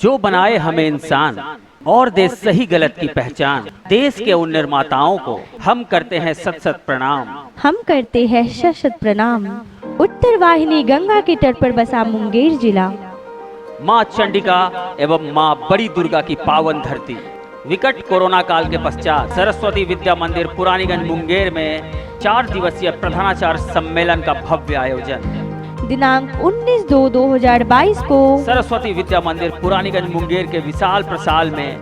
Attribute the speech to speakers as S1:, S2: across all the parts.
S1: जो बनाए हमें इंसान और दे सही गलत की पहचान। देश के उन निर्माताओं को हम करते हैं सत सत प्रणाम।
S2: हम करते हैं शत शत प्रणाम। उत्तर वाहिनी गंगा के तट पर बसा मुंगेर जिला,
S1: माँ चंडिका एवं माँ बड़ी दुर्गा की पावन धरती। विकट कोरोना काल के पश्चात सरस्वती विद्या मंदिर पुरानीगंज मुंगेर में 4 दिवसीय प्रधानाचार्य सम्मेलन का भव्य आयोजन।
S2: दिनांक 19/2/2022 को
S1: सरस्वती विद्या मंदिर पुरानीगंज मुंगेर के विशाल प्रसाल में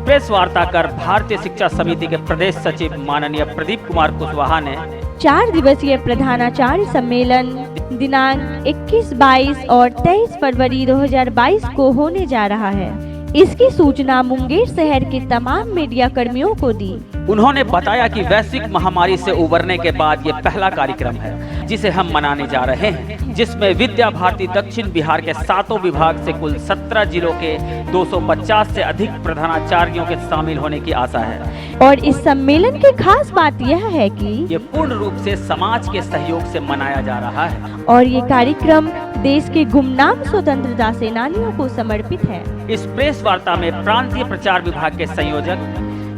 S1: प्रेस वार्ता कर भारतीय शिक्षा समिति के प्रदेश सचिव माननीय प्रदीप कुमार कुशवाहा ने
S2: 4 दिवसीय प्रधानाचार्य सम्मेलन दिनांक 21, 22 और 23 फरवरी 2022 को होने जा रहा है। इसकी सूचना मुंगेर शहर के तमाम मीडिया कर्मियों को दी।
S1: उन्होंने बताया कि वैश्विक महामारी से उबरने के बाद ये पहला कार्यक्रम है जिसे हम मनाने जा रहे हैं, जिसमें विद्या भारती दक्षिण बिहार के 7 विभाग से कुल 17 जिलों के 250 से अधिक प्रधानाचार्यों के शामिल होने की आशा है।
S2: और इस सम्मेलन की खास बात यह है कि
S1: ये पूर्ण रूप से समाज के सहयोग से मनाया जा रहा है
S2: और ये कार्यक्रम देश के गुमनाम स्वतंत्रता सेनानियों को समर्पित है।
S1: इस प्रेस वार्ता में प्रांतीय प्रचार विभाग के संयोजक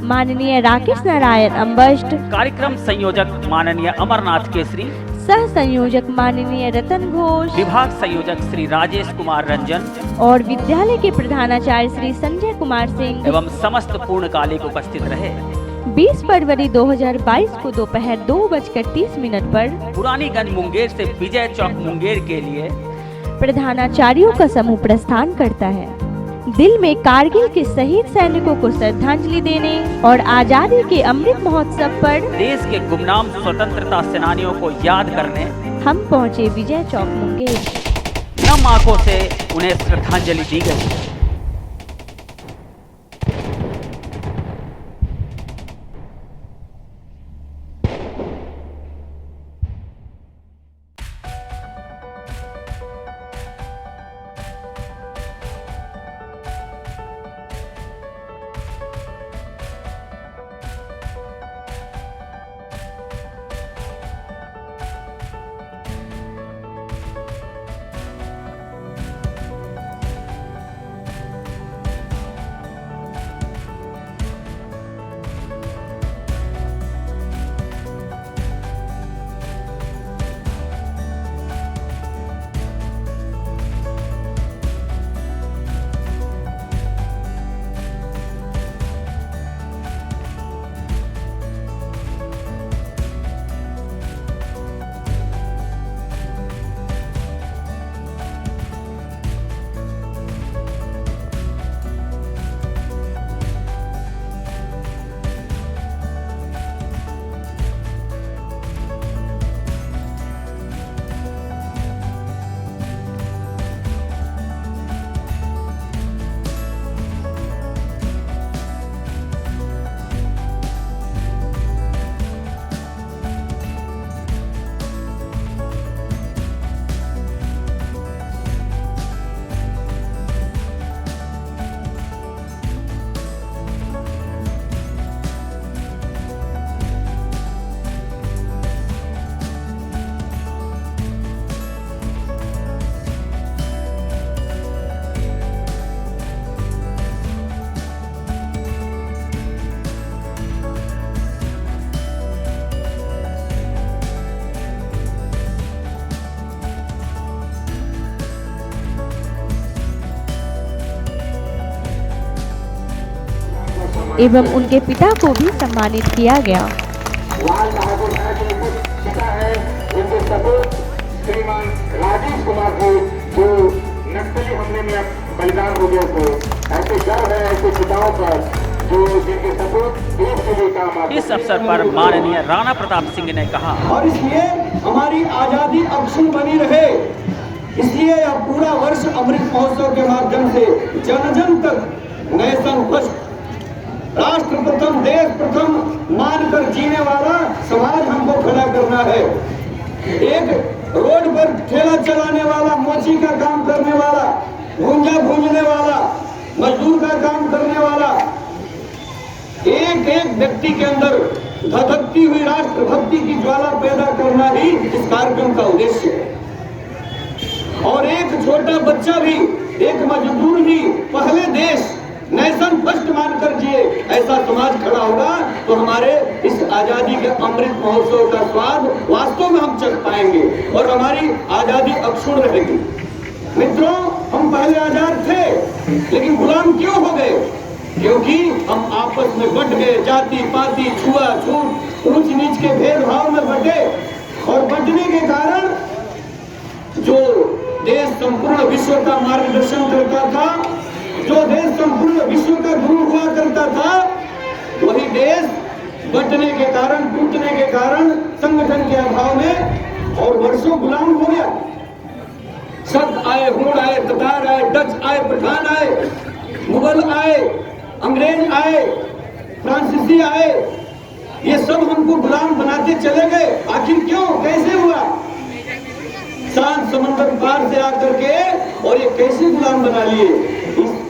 S2: माननीय राकेश नारायण अम्बष्ट,
S1: कार्यक्रम संयोजक माननीय अमरनाथ केसरी,
S2: सह संयोजक माननीय रतन घोष,
S1: विभाग संयोजक श्री राजेश कुमार रंजन
S2: और विद्यालय के प्रधानाचार्य श्री संजय कुमार सिंह
S1: एवं समस्त पूर्णकालिक उपस्थित रहे।
S2: 20 फरवरी 2022 को दोपहर 2:30 पर
S1: पुरानीगंज मुंगेर से विजय चौक मुंगेर के लिए
S2: प्रधानाचार्यों का समूह प्रस्थान करता है। दिल में कारगिल के शहीद सैनिकों को श्रद्धांजलि देने और आजादी के अमृत महोत्सव पर
S1: देश के गुमनाम स्वतंत्रता सेनानियों को याद करने
S2: हम पहुंचे विजय चौक मुंगेर।
S1: नम आंखों से उन्हें श्रद्धांजलि दी गई।
S2: एवं उनके पिता को भी सम्मानित किया गया।
S3: लाल बहादुर शास्त्री के पिता है, उनके सपूत श्रीमान राजेश कुमार को जो नक्सली हमले में बलिदान हो गए थे। ऐसे गर्व है ऐसे पिताओं पर जो जिनके सपूत देश के लिए काम आते।
S1: इस अवसर पर माननीय राणा प्रताप सिंह ने कहा,
S4: और इसलिए हमारी आजादी अक्षुण्ण बनी रहे, इसलिए यह पूरा वर्ष अमृत महोत्सव के माध्यम से जन जन तक नेशन फर्स्ट, राष्ट्र प्रथम, देश प्रथम मानकर जीने वाला समाज हमको खड़ा करना है। एक रोड पर ठेला चलाने वाला, मोची का काम करने वाला, भूंजा भूंजने वाला, मजदूर का काम करने वाला, एक एक व्यक्ति के अंदर धधकती हुई राष्ट्रभक्ति की ज्वाला पैदा करना ही इस कार्यक्रम का उद्देश्य है। और एक छोटा बच्चा भी एक मजदूर ही पहले देश नेशन फर्स्ट मानकर जिए, ऐसा समाज खड़ा होगा तो हमारे इस आजादी के अमृत महोत्सव का स्वाद वास्तव में हम चख पाएंगे और हमारी आजादी अक्षुण्ण रहेगी। मित्रों, हम पहले आजाद थे लेकिन गुलाम क्यों हो गए? क्योंकि हम आपस में बंट गए, जाति पाति छुआछूत ऊंच नीच के भेदभाव में बंटे और बंटने के कारण जो देश संपूर्ण विश्व का मार्गदर्शन करता था, जो देश संपूर्ण विश्व का गुरु हुआ करता था, वही देश बंटने के कारण, टूटने के कारण, संगठन के अभाव में और वर्षों गुलाम हो गया। शक आए, हुण आए, ततार आए, डच आए, पठान आए, मुगल आए, अंग्रेज आए, फ्रांसीसी आए, ये सब हमको गुलाम बनाते चले गए। आखिर क्यों, कैसे हुआ? शांत समंदर पार से आकर के और ये कैसे गुलाम बना लिए?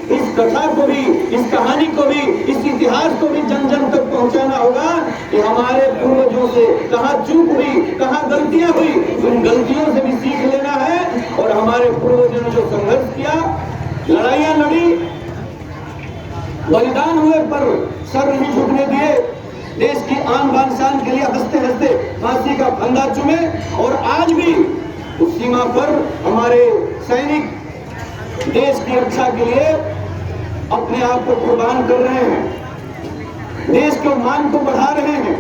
S4: इस कथा को भी, इस कहानी को भी, इस इतिहास को भी जन जन तक पहुंचाना होगा कि हमारे पूर्वजों से कहाँ चूक हुई, कहाँ गलतियां हुई, उन गलतियों से भी सीख लेना है और हमारे पूर्वजों ने जो संघर्ष किया, लड़ाइयां लड़ी, बलिदान हुए पर सर नहीं झुकने दिए, देश की आन बान शान के लिए हंसते हंसते फांसी का फंदा चुमे और आज भी उस सीमा पर हमारे सैनिक देश की रक्षा के लिए अपने आप को कुर्बान कर रहे हैं, देश के मान को बढ़ा रहे हैं।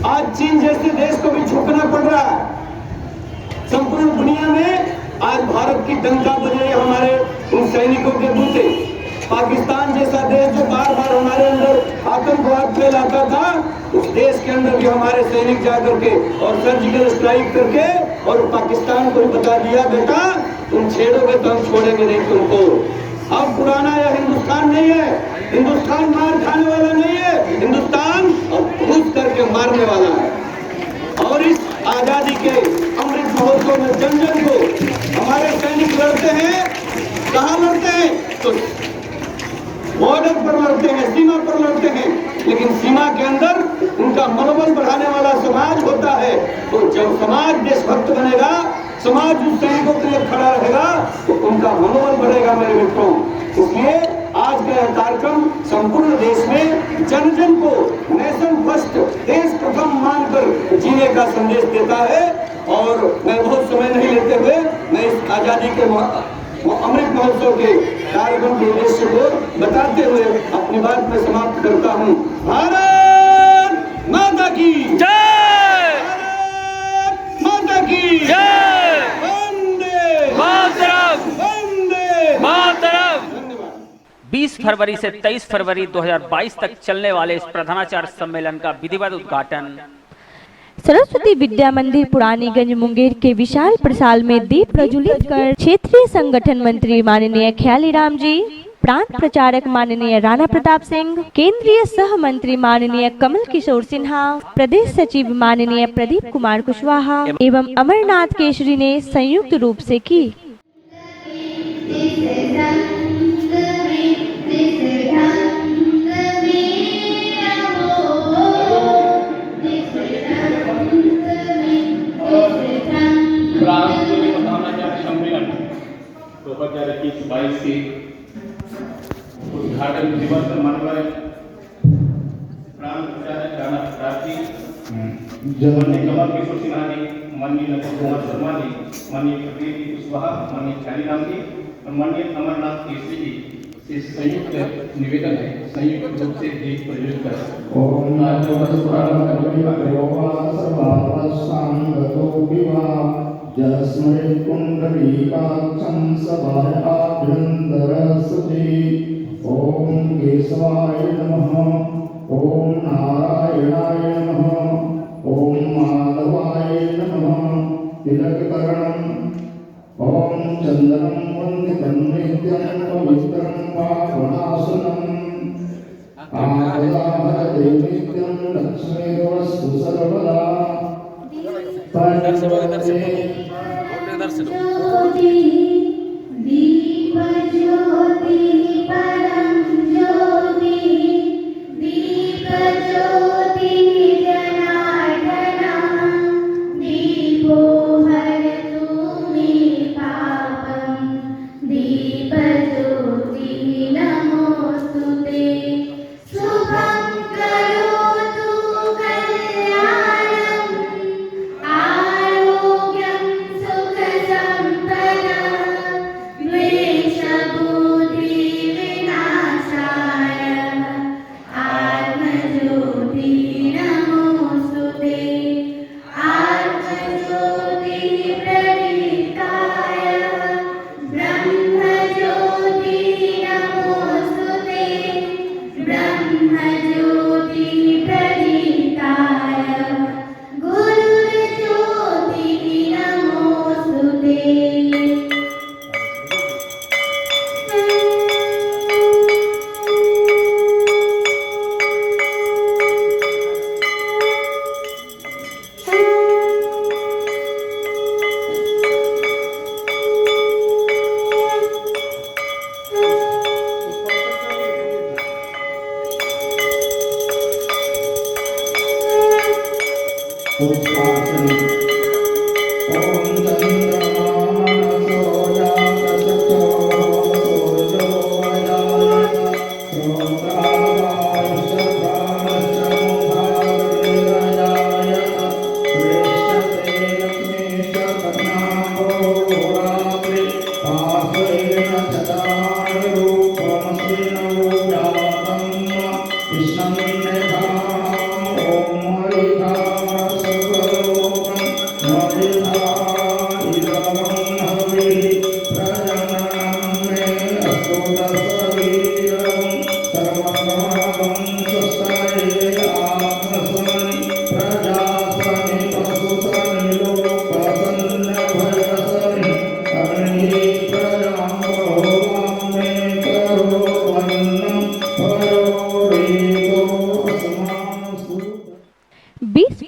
S4: आज चीन जैसे देश को भी झुकना पड़ रहा है। संपूर्ण दुनिया में आज भारत की डंका बज रही है हमारे उन सैनिकों के बूते। पाकिस्तान जैसा देश जो बार बार हमारे अंदर आतंकवाद फैलाता था, उस देश के अंदर भी हमारे सैनिक जाकर के और सर्जिकल स्ट्राइक करके और पाकिस्तान को बता दिया, बेटा तुम छेड़ोगे तो हम छोड़ेंगे नहीं तुमको। अब पुराना यह हिंदुस्तान नहीं है, हिंदुस्तान मार खाने वाला नहीं है, हिंदुस्तान अब घुस करके मारने वाला है। और इस आजादी के अमृत महोत्सव में जन जन को हमारे सैनिक लड़ते हैं। कहाँ लड़ते हैं? तो बॉर्डर पर लड़ते हैं, सीमा पर लड़ते हैं, लेकिन सीमा के अंदर उनका मनोबल बढ़ाने वाला समाज होता है। तो जब समाज देशभक्त बनेगा, समाज उस सैनिकों के लिए खड़ा रहेगा तो उनका मनोबल बढ़ेगा मेरे मित्रों। इसलिए आज का यह कार्यक्रम संपूर्ण देश में जन जन को नेशन फर्स्ट, देश प्रथम मानकर जीने का संदेश देता है। और मैं बहुत समय नहीं लेते हुए मैं इस आजादी के अमृत महोत्सव के कार्यक्रम के उद्देश्य को बताते हुए अपनी बात में समाप्त करता हूँ। भारत माता की
S1: जय,
S4: भारत माता की
S1: जय,
S4: वंदे
S1: मातरम,
S4: वंदे
S1: मातरम।
S4: धन्यवाद।
S1: 20 फरवरी से 23 फरवरी 2022 तक चलने वाले इस प्रधानाचार्य सम्मेलन का विधिवत उद्घाटन
S2: सरस्वती विद्या मंदिर पुरानीगंज मुंगेर के विशाल प्रसाल में दीप प्रज्वलित कर क्षेत्रीय संगठन मंत्री माननीय ख्यालीराम जी, प्रांत प्रचारक माननीय राणा प्रताप सिंह, केंद्रीय सह मंत्री माननीय कमल किशोर सिन्हा, प्रदेश सचिव माननीय प्रदीप कुमार कुशवाहा एवं अमरनाथ केसरी ने संयुक्त रूप से की।
S5: सम्मेलन 2021-22 के उद्घाटन दिवस पर माननीय प्रांत प्रचारक राणा प्रताप जी, माननीय कमल किशोर सिन्हा जी, माननीय नकुल कुमार शर्मा जी, माननीय प्रदीप कुशवाहा, माननीय ख्यालीराम जी और माननीय अमरनाथ केसरी जी से संयुक्त निवेदन है, संयुक्त रूप से दीप प्रज्वलित करें।
S6: ओम जस्मृत कुंडलीकाक्षं सभायाभ्यन्तरसुते। ओम केशवाय नमः, ओम नारायणाय नमः, ओम माधवाय नमः। तिलककरणं ओम चंदनं वन्दितं नित्यं पवित्रं पावनासनं। आगताहते नित्यं लक्ष्मीर्वस्तु सर्वदा।
S7: ज्योति दीप ज्योति परम ज्योति दीप ज्योति जनार्दना दीपो हरतु मे पापं।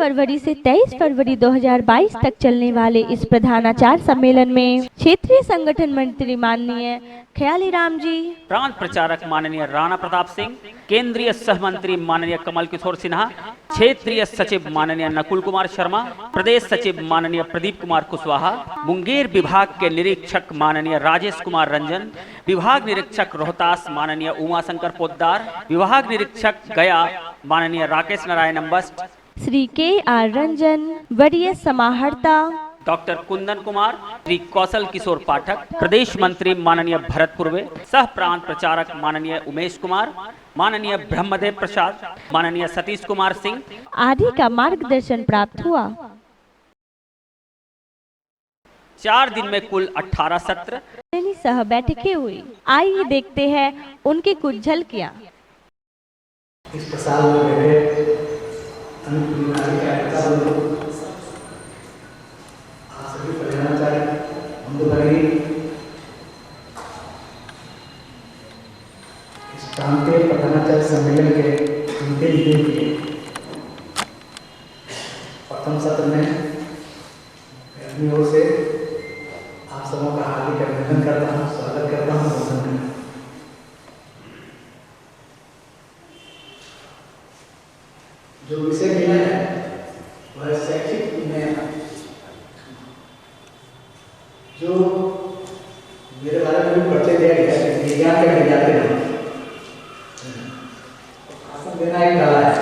S2: फरवरी से 23 फरवरी 2022 तक चलने वाले इस प्रधानाचार्य सम्मेलन में क्षेत्रीय संगठन मंत्री माननीय ख्याली राम जी,
S1: प्रांत प्रचारक माननीय राणा प्रताप सिंह, केंद्रीय सह मंत्री माननीय कमल किशोर सिन्हा, क्षेत्रीय सचिव माननीय नकुल कुमार शर्मा, प्रदेश सचिव माननीय प्रदीप कुमार कुशवाहा, मुंगेर विभाग के निरीक्षक माननीय राजेश कुमार रंजन, विभाग निरीक्षक रोहतास माननीय उमाशंकर पोद्दार, विभाग निरीक्षक गया माननीय राकेश नारायण अम्बस्ट,
S2: श्री के.आर. रंजन, वरीय समाहर्ता
S1: डॉक्टर कुंदन कुमार, श्री कौशल किशोर पाठक, प्रदेश मंत्री माननीय भरत पूर्वे, सह प्रांत प्रचारक माननीय उमेश कुमार, माननीय ब्रह्मदेव प्रसाद, माननीय सतीश कुमार सिंह
S2: आदि का मार्गदर्शन प्राप्त हुआ।
S1: 4 दिन में कुल 18 सत्र
S2: सह बैठकें हुई। आइए देखते हैं उनकी कुछ झलकियां।
S8: इस प्रसाद में बैठे सभी प्रधानाचार्य बंधुभगिनी, इस प्रांतीय प्रधानाचार्य सम्मेलन के अंतिम दिन के प्रथम सत्र में अपनी ओर से आप सबों का हार्दिक अभिनंदन करता हूँ, स्वागत करता हूँ। जो विषय मिला है वह शैक्षिक उन्नयन, जो मेरे बारे में भी परिचय दिया गया है, विज्ञान के विद्यार्थी हैं, भाषण देना एक कला है,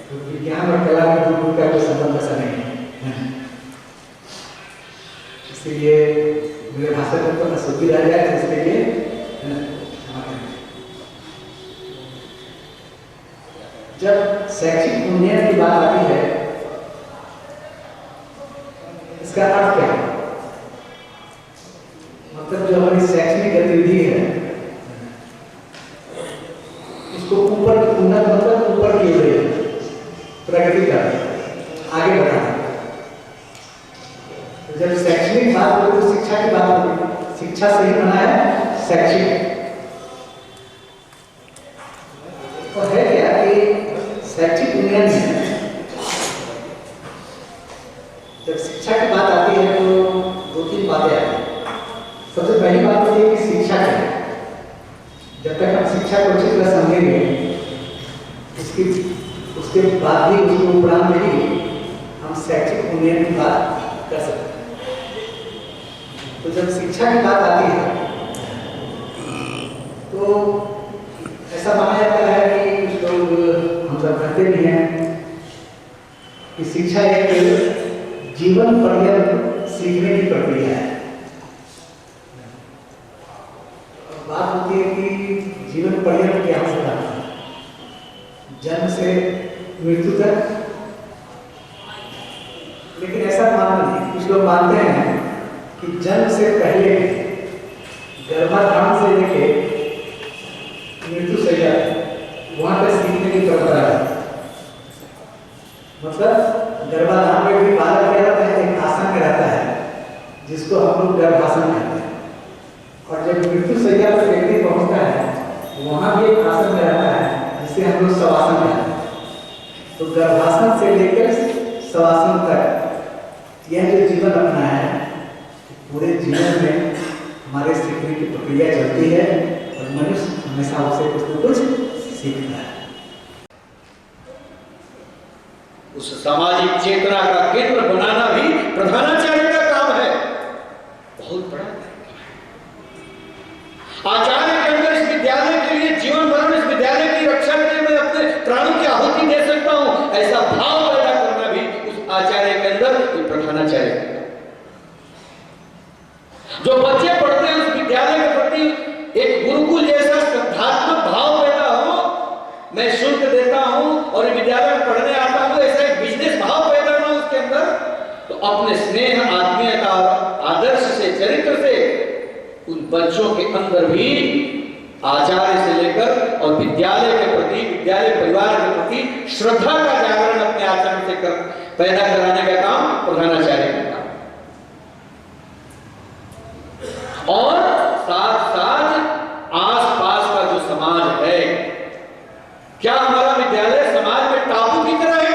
S8: तो विज्ञान और कला में दूर का कोई संबंध ऐसा नहीं है। इसलिए मेरे भाषण में तो अशुद्धि रह जाए, इसके लिए जब शैक्षिक उन्नयन की बात आती है, इसका अर्थ क्या है? मतलब जो हमारी शैक्षणिक गतिविधि है उसको ऊपर उन्नत, मतलब ऊपर की ओर प्रगति कर आगे बढ़ाना। तो जब शैक्षणिक बात होती तो शिक्षा की बात होती, शिक्षा से ही बना है शैक्षिक। तो है क्या कि शैक्षिक उन्नयन में जब शिक्षा की बात आती है तो 2-3 बातें आती हैं। सबसे पहली बात तो ये कि शिक्षा क्या है। जब तक हम शिक्षा को अच्छी तरह समझेंगे, उसके बाद ही, उसके उपरांत ही हम शैक्षिक उन्नयन की बात कर सकते हैं। तो जब शिक्षा की बात आती है तो ऐसा माना जाता है कि लोग हम सब कहते भी हैं कि शिक्षा एक जीवन पर्यंत सीखने की प्रक्रिया है। बात होती है कि जीवन पर्यंत क्या होता है, जन्म से मृत्यु तक। लेकिन ऐसा मानना नहीं, कुछ लोग मानते हैं कि जन्म से पहले गर्भाधान से लेके मृत्यु से वहां तक सीखने की परंपरा है। मतलब गर्भाधान में भी बालक क्या रहता है, एक आसन में रहता है जिसको हम लोग गर्भासन कहते हैं, और जब मृत्यु सैया पर व्यक्ति पहुंचता है वहां भी एक आसन में रहता है जिसे हम लोग शवासन कहते हैं। तो गर्भासन से लेकर शवासन तक यह जो जीवन अपना है, पूरे जीवन में हमारे सीखने की प्रक्रिया चलती है और मनुष्य हमेशा उससे कुछ न कुछ सीखता है।
S4: उस सामाजिक चेतना का केंद्र बनाना भी प्रधानाचार्य का काम है। बहुत बड़ा आचार्य के अंदर इस विद्यालय के लिए जीवन मरण, इस विद्यालय की रक्षा के लिए मैं अपने प्राणों की आहुति दे सकता हूं, ऐसा भाव पैदा करना भी उस आचार्य के अंदर प्रधानाचार्य का। जो बच्चे पढ़ते हैं उस विद्यालय के प्रति एक गुरुकुल जैसा श्रद्धात्मक भाव पैदा हो, मैं शुल्क देता हूं और विद्यालय में पढ़ने आता हूं, ऐसा एक बिजनेस भाव पैदा हो उसके अंदर, तो अपने स्नेह, आत्मीयता और आदर्श से, चरित्र से उन बच्चों के अंदर भी आचार्य से लेकर और विद्यालय के प्रति, विद्यालय परिवार के प्रति श्रद्धा का जागरण अपने आचरण से पैदा कराने का काम प्रधानाचार्य का काम। और साथ साथ आसपास का जो समाज है, क्या हमारा विद्यालय समाज में टापू की तरह है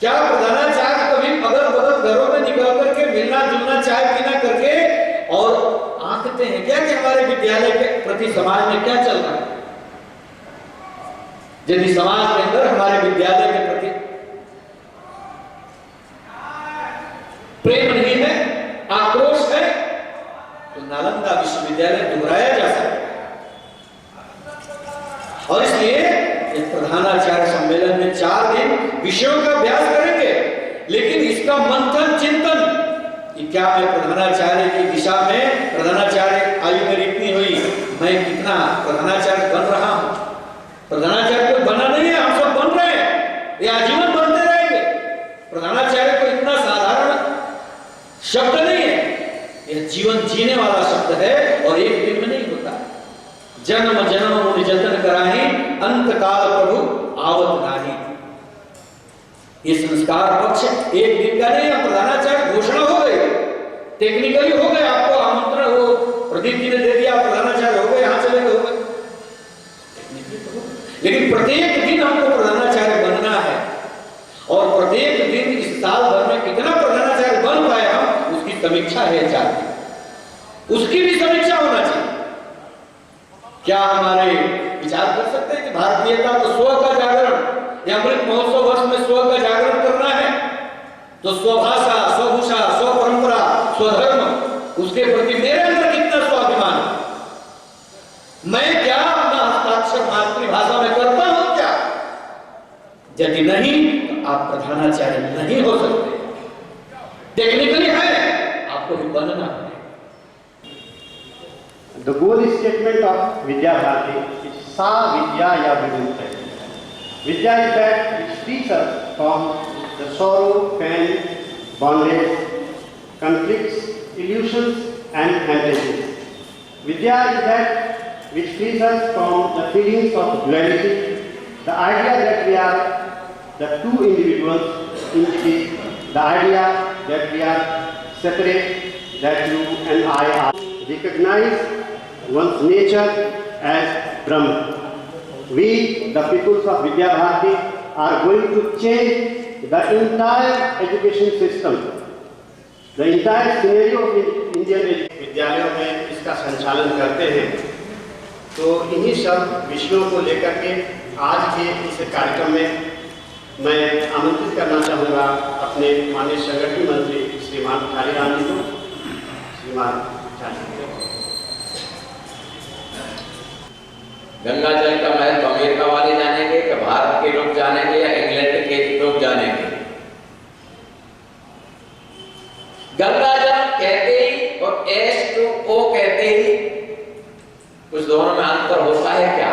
S4: क्या प्रधानाचार्य कभी अगल बगल घरों में निकल करके मिलना जुलना, चाय पीना करके और आंकते हैं क्या कि हमारे विद्यालय के प्रति समाज में क्या चल रहा है? यदि समाज के अंदर हमारे विद्यालय के प्रति प्रेम नहीं है, आक्रोश है, तो नालंदा विश्वविद्यालय दोहराया जा सकता है। और इसलिए इस प्रधानाचार्य सम्मेलन में 4 दिन विषयों का अभ्यास करेंगे, लेकिन इसका मंथन, चिंतन कि क्या मैं प्रधानाचार्य की दिशा में, प्रधानाचार्य आयु मेरी इतनी हुई, मैं कितना प्रधानाचार्य बन रहा हूं। प्रधानाचार्य कोई बना नहीं है, हम सब बन रहे हैं, ये आजीवन बनते रहेंगे। प्रधानाचार्य को इतना साधारण शब्द नहीं है, यह जीवन जीने वाला शब्द है और एक दिन में नहीं होता। जन्म जन्म मुनि जतन कराही, अंत काल प्रभु आवत नाही। ये संस्कार पक्ष एक दिन का नहीं है। प्रधानाचार्य घोषणा हो गई, टेक्निकली हो गए, आपको आमंत्रण हो, प्रदीप जी ने दे दिया, प्रधानाचार्य हो गए, यहां चले गए, हो गए। लेकिन प्रत्येक दिन हमको प्रधानाचार्य बनना है और प्रत्येक दिन इस साल भर में कितना प्रधानाचार्य बन पाए हम, उसकी समीक्षा है चाहते, उसकी भी समीक्षा होना चाहिए। क्या हमारे विचार कर सकते हैं कि भारतीयता तो स्व का जागरण, या अमृत महोत्सव वर्ष में स्व का जागरण करना है, तो स्वभाषा, स्वभूषा, स्वपरंपरा, स्वधर्म, उसके प्रति मेरे अंदर कितना स्वाभिमान, मैं क्या अपना हस्ताक्षर मातृभाषा में करता हूं क्या? यदि नहीं तो आप प्रधानाचार्य नहीं हो सकते। टेक्निकली है, आपको भी बनना है।
S9: The goal statement of Vidya Bharati is Sa Vidya Ya Vidya. Vidya is that which frees us from the sorrow, pain, bondage, conflicts, illusions and fantasies. Vidya is that which frees us from the feelings of duality, the idea that we are the two individuals, entity, the idea that we are separate, that you and I are. Recognize one's nature as Brahman. We, the peoples of Vidya Bharati, are going to change the entire education system, the entire scenario of Indian education. विद्यालयों में इसका संचालन करते हैं, तो इन्हीं सब विषयों को लेकर के आज के इस कार्यक्रम में मैं आमंत्रित करना चाहूँगा अपने माननीय संगठन मंत्री श्रीमान कालीराम जी को। श्रीमान
S10: गंगा जल का महत्व अमेरिका वाले जानेंगे कि भारत के लोग जानेंगे या इंग्लैंड के लोग जानेंगे? गंगा जल कहते ही और H2O कहते ही कुछ दोनों में अंतर होता है क्या?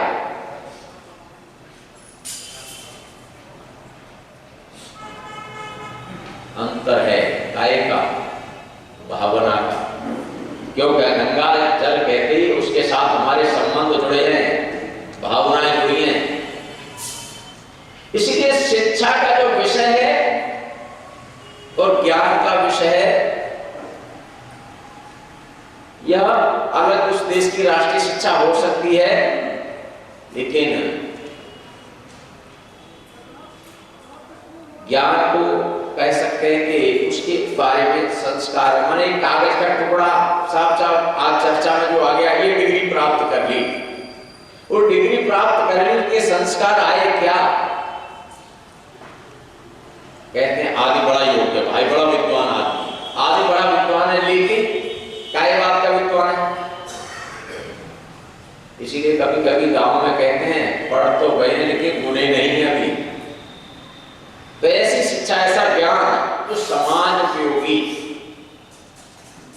S10: अंतर है, काय का? भावना का। क्योंकि गंगा जल कहते ही उसके साथ हमारे संबंध जुड़े हैं, भावनाएं जुड़ी हैं। इसलिए शिक्षा का जो विषय है और ज्ञान का विषय है, यह अलग उस देश की राष्ट्रीय शिक्षा हो सकती है, लेकिन ज्ञान को कह सकते हैं कि उसके बारे में संस्कार, माने कागज का टुकड़ा साफ आज चर्चा में जो आ गया, ये डिग्री प्राप्त कर ली, वो डिग्री प्राप्त करने के संस्कार आए क्या? कभी कभी गांव में कहते हैं पढ़ तो गए लेकिन गुने नहीं अभी। तो ऐसी शिक्षा, ऐसा ज्ञान जो समाज उपयोगी,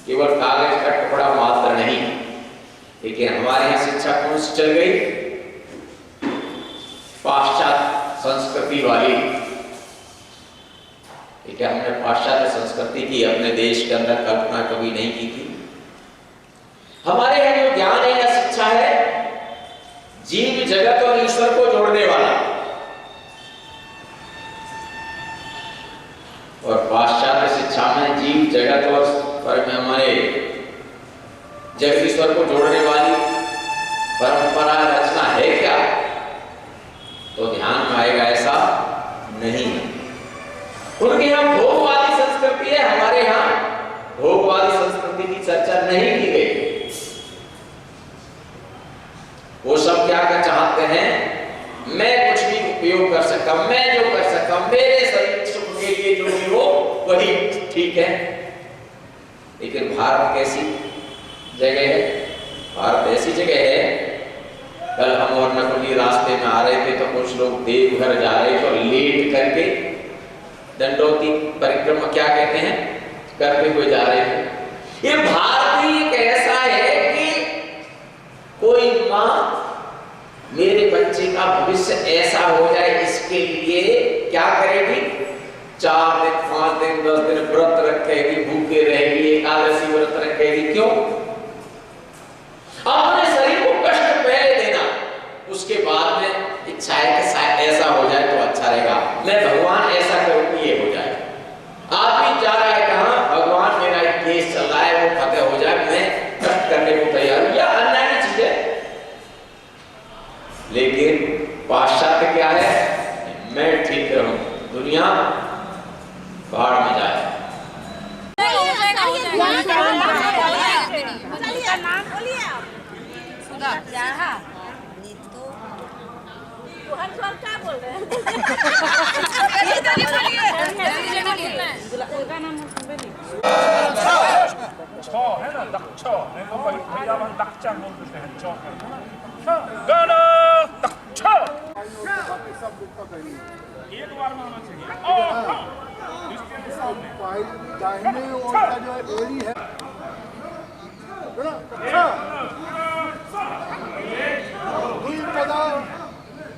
S10: केवल कागज का टुकड़ा मात्र नहीं। लेकिन हमारे यहाँ शिक्षा कौन सी चल गई? पाश्चात्य संस्कृति वाली। क्या हमने पाश्चात्य संस्कृति की अपने देश के अंदर कल्पना कभी नहीं की थी? हमारे यहाँ जो ज्ञान है या शिक्षा है, जीव जगत और ईश्वर को जोड़ने वाला। और पाश्चात्य शिक्षा में जीव जगत और पर में हमारे जगदीश्वर को जोड़ने वाली परंपरा रचना है क्या? तो ध्यान में आएगा ऐसा नहीं है। उनके यहाँ भोगवादी संस्कृति है, हमारे यहाँ भोगवादी संस्कृति की चर्चा नहीं की गई। वो सब क्या कर चाहते हैं? मैं कुछ भी उपयोग कर सकता, मैं जो कर सकता, मेरे शरीर सुख के लिए जो भी हो वही ठीक है। लेकिन भारत कैसी जगह है? भारत ऐसी जगह है, कल हम और नकुली रास्ते में आ रहे थे तो कुछ लोग देवघर जा रहे थे और लेट करके दंडोती परिक्रमा क्या कहते हैं करते हुए जा रहे थे। ये भारत ही एक ऐसा है कि कोई माँ मेरे बच्चे का भविष्य ऐसा हो जाए इसके लिए क्या करेगी? 4 दिन 5 दिन 10 दिन व्रत रखेगी, भूखे रहेगी, एकादशी व्रत रखेगी। क्यों? अपने शरीर को कष्ट पहले देना, उसके बाद में इच्छा है कि शायद ऐसा हो जाए तो अच्छा रहेगा, मैं भगवान ऐसा करूं ये हो जाए। आदमी जा रहा है कहां? भगवान मेरा एक केस चल रहा है वो फतेह हो जाए, मैं कष्ट करने को तैयार हूं। यह अन्याय की चीज है। लेकिन पाश्चात्य क्या है? मैं ठीक रहूं, दुनिया बाढ़ में जाए।
S11: है ना दक्ष, नहीं तो भैया दक्षा बोल देते हैं चौ गाना दक्ष एक बार में होना चाहिए।
S6: दाहिने ओर का जो एरी है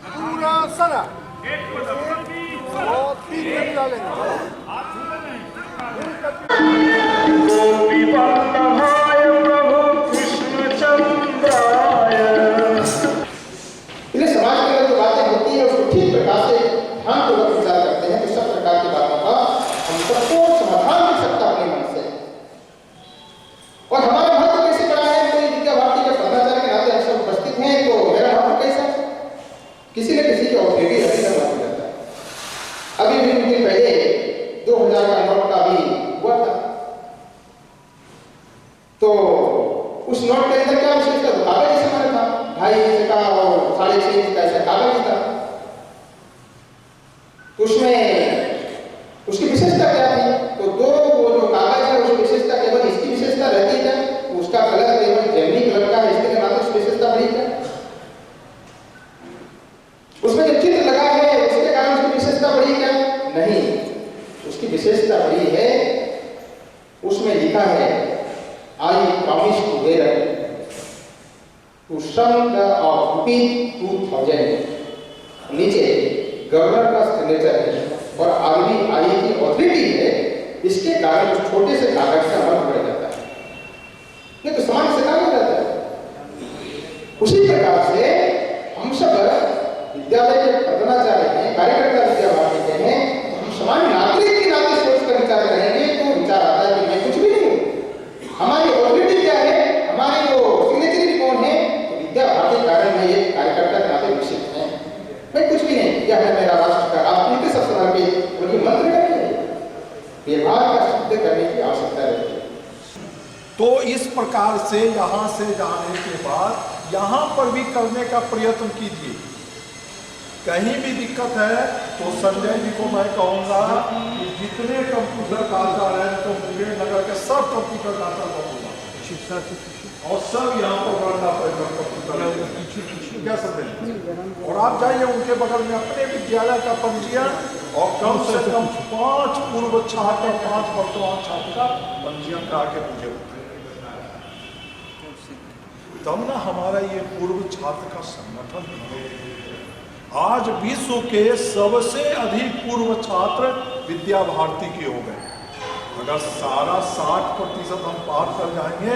S6: पूरा सरा और 3 मिनट डालेंगे।
S8: इसलिए समाज के अंदर जो बातें होती है उसको ठीक प्रकार से ध्यानपूर्वक विचार करते हैं तो सब प्रकार की बातों का हम सबको समाधान मिल सकता अपने मन से। और हमारा महत्व कैसे बड़ा है? कोई विद्या भारती के प्रधानाचार्य के नाते हम सब उपस्थित हैं तो मेरा महत्व कैसा? किसी न किसी की ऑथोरिटी रहती है बात करता है। अभी भी कुछ दिन पहले 2000 का नोट का भी हुआ था, तो उस नोट के अंदर क्या विशेषता? कागज जैसा मैंने था, 2.5 इंच का और 6.5 इंच का ऐसा कागज था। तो उसमें उसकी विशेषता क्या थी? तो दो वो जो कागज है उसकी विशेषता केवल इसकी विशेषता रहती है, उसका कलर केवल जैमनी कलर का है, इसके नाते उसकी विशेषता बड़ी है। उसमें जो चित्र लगा है उसके कारण उसकी विशेषता बड़ी क्या? नहीं, उसकी विशेषता बड़ी है, उसमें लिखा है I promise to bear to sum the of ₹2000। नीचे गवर्नर का सिग्नेचर है और RBI की ऑथोरिटी है, इसके कारण उस छोटे से कागज का अमल बढ़ जाता है, नहीं तो समाज से काम हो जाता है। उसी प्रकार से हम सब विद्यालय के प्रधानाचार्य हैं, कार्यकर्ता विद्या भारती के हैं, तो हम समाज नागरिक के नाते सोच कर विचार करेंगे तो विचार आता है कि मैं कुछ भी नहीं हूँ। हमारी ऑथोरिटी क्या है? हमारी जो सिग्नेचर कौन है? तो विद्या भारती कारण में ये कार्यकर्ता के नाते विकसित है। मैं कुछ भी नहीं, यह है मेरा राष्ट्र का राष्ट्रनीति सब समर्पित, उनकी मंत्र है व्यवहार का सिद्ध करने की आवश्यकता रहती है।
S11: तो इस प्रकार से यहाँ से जाने के बाद यहाँ पर भी करने का प्रयत्न कीजिए। कहीं भी दिक्कत है तो संजय जी को मैं कहूँगा कि जितने कंप्यूटर दाता हैं तो मुंगेर नगर के सब कंप्यूटर दाता को बोला और सब यहाँ पर बढ़ना पड़ेगा क्या समझे। और आप जाइए उनके बगल में अपने विद्यालय का पंजीयन और कम से कम 5 पूर्व छात्र 5 वर्तमान छात्र का पंजीयन करा के मुझे तब ना हमारा ये पूर्व छात्र का संगठन है। आज विश्व के सबसे अधिक पूर्व छात्र विद्या भारती के हो गए। अगर सारा 60% हम पार कर जाएंगे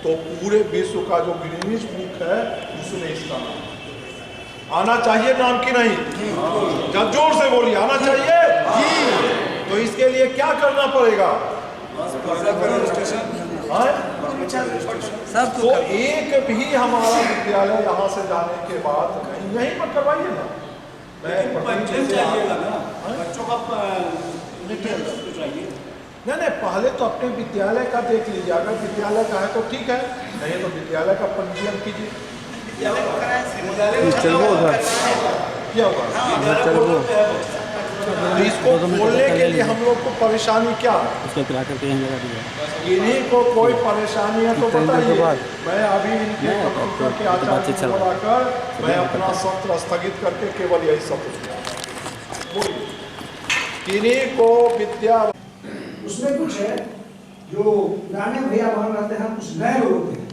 S11: तो पूरे विश्व का जो गिनीज बुक है उसमें इसका नाम आना चाहिए, नाम की नहीं। जब जोर से बोलिए आना चाहिए जी। तो इसके लिए क्या करना पड़ेगा? तो एक भी हमारा विद्यालय यहाँ से जाने के बाद कहीं यहीं पर करवाइए ना।
S6: बच्चों का
S11: नहीं, पहले तो अपने विद्यालय का देख लीजिए। अगर विद्यालय का है तो ठीक है, नहीं तो विद्यालय का पंजीयन कीजिए। क्या होगा? तो इसको बोलने के लिए हम लोग को परेशानी क्या है? इन्हीं को कोई परेशानी है तो बताइए। मैं अभी इनके कंप्यूटर के आचार्य को बुलाकर मैं अपना सत्र स्थगित करके केवल यही सब इन्हीं को विद्या।
S8: उसमें कुछ है जो पुराने भैया बहन रहते हैं, कुछ नए लोग होते हैं।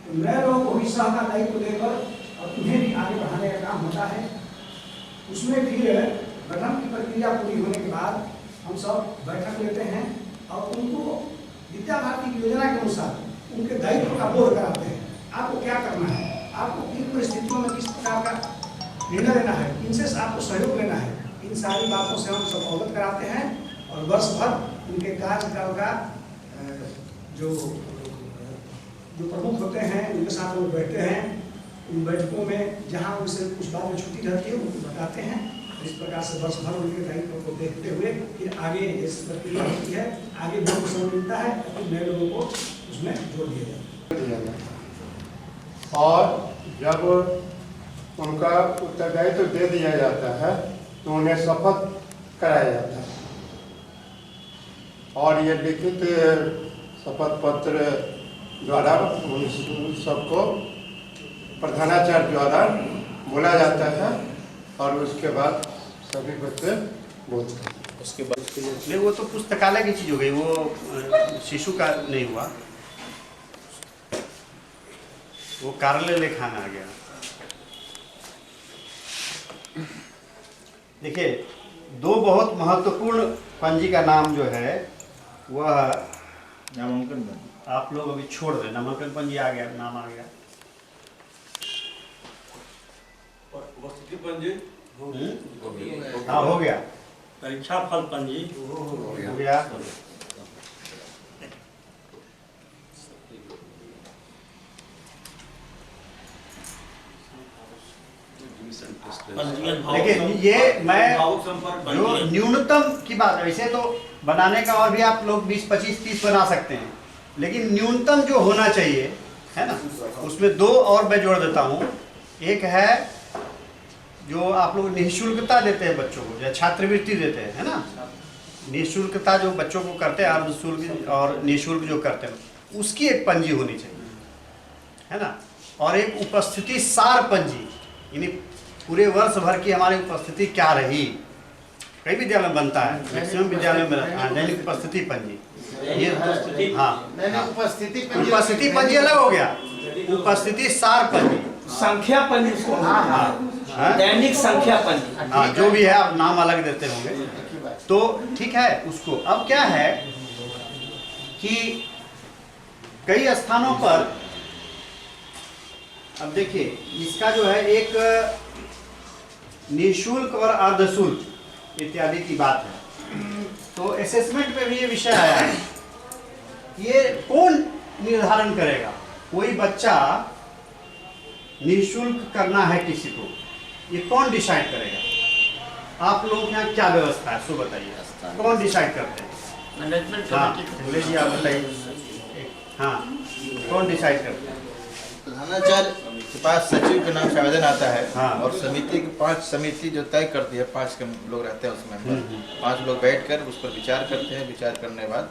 S8: तो नए लोगों को हिस्सा का दायित्व देकर और उन्हें भी आगे बढ़ाने का काम होता है। उसमें फिर गठन की प्रक्रिया पूरी होने के बाद हम सब बैठक लेते हैं और उनको विद्या भारती की योजना के अनुसार उनके दायित्व का बोध कराते हैं। आपको क्या करना है, आपको किन परिस्थितियों में किस प्रकार का निर्णय लेना है, इनसे आपको सहयोग लेना है। इन सारी बातों से हम सब अवगत कराते हैं और वर्ष भर उनके कार्यकाल का जो प्रमुख होते हैं उनके साथ लोग बैठते हैं। उन बैठकों में जहाँ उनसे कुछ बात में छुट्टी रहती है उनको बताते हैं। इस प्रकार से वर्ष भर उनके दायित्व को देखते हुए फिर आगे जैसी प्रक्रिया होती है, आगे जो समय मिलता है फिर नए लोगों को उसमें जोड़ दिया जाता है।
S9: और जब उनका उत्तरदायित्व दे दिया जाता है तो उन्हें शपथ कराया जाता है और ये लिखित शपथ पत्र द्वारा उन सबको प्रधानाचार्य द्वारा बोला जाता है और उसके बाद सभी बच्चे बोलते हैं।
S12: उसके बाद नहीं, वो तो पुस्तकालय की चीज हो गई, वो शिशु का नहीं हुआ, वो कार्यालय लेखान आ गया। देखिए, दो बहुत महत्वपूर्ण पंजी का नाम जो है वह नामांकन आप लोग अभी छोड़ दें। नामांकन पंजी आ गया, नाम आ गया।
S13: उपस्थिति पंजी
S12: हाँ हो गया।
S13: परीक्षा फल पंजी
S12: हो गया। देखिए, ये मैं जो न्यूनतम की बात है, वैसे तो बनाने का और भी आप लोग 20, 25, 30 बना सकते हैं, लेकिन न्यूनतम जो होना चाहिए है ना, उसमें दो और मैं जोड़ देता हूँ। एक है जो आप लोग निःशुल्कता देते हैं बच्चों को, या छात्रवृत्ति देते हैं, है ना। निःशुल्कता जो बच्चों को करते हैं, अर्धशुल्क और निःशुल्क जो करते हैं, उसकी एक पंजी होनी चाहिए, है ना। और एक उपस्थिति सार पंजी, यानी पूरे वर्ष भर की हमारी उपस्थिति क्या रही। कई विद्यालय में बनता है, मैक्सिमम विद्यालय में रहता है दैनिक उपस्थिति पंजी। ये हाँ, उपस्थिति पंजी अलग हो गया, उपस्थिति सार पंजी,
S13: संख्या पंजी, दैनिक संख्या पंजी,
S12: हाँ जो भी है आप नाम अलग देते होंगे तो ठीक है उसको। अब क्या है कि कई स्थानों पर, अब देखिए इसका जो है एक निःशुल्क और अर्धशुल्क इत्यादि की बात है, तो असेसमेंट में भी ये विषय आया है। ये कौन निर्धारण करेगा? कोई बच्चा निःशुल्क करना है किसी को, ये कौन डिसाइड करेगा? आप लोग यहाँ क्या व्यवस्था है सो बताइए, कौन डिसाइड करते हैं?
S13: Management
S12: committee. हाँ आप बताइए, हाँ कौन डिसाइड करते हैं?
S14: प्रधानाचार्य के पास सचिव के नाम से आवेदन आता है।
S12: हाँ।
S14: और समिति 5 समिति जो तय करती है, 5 लोग रहते हैं उसमें, 5 लोग बैठकर उस पर विचार करते हैं। विचार करने के बाद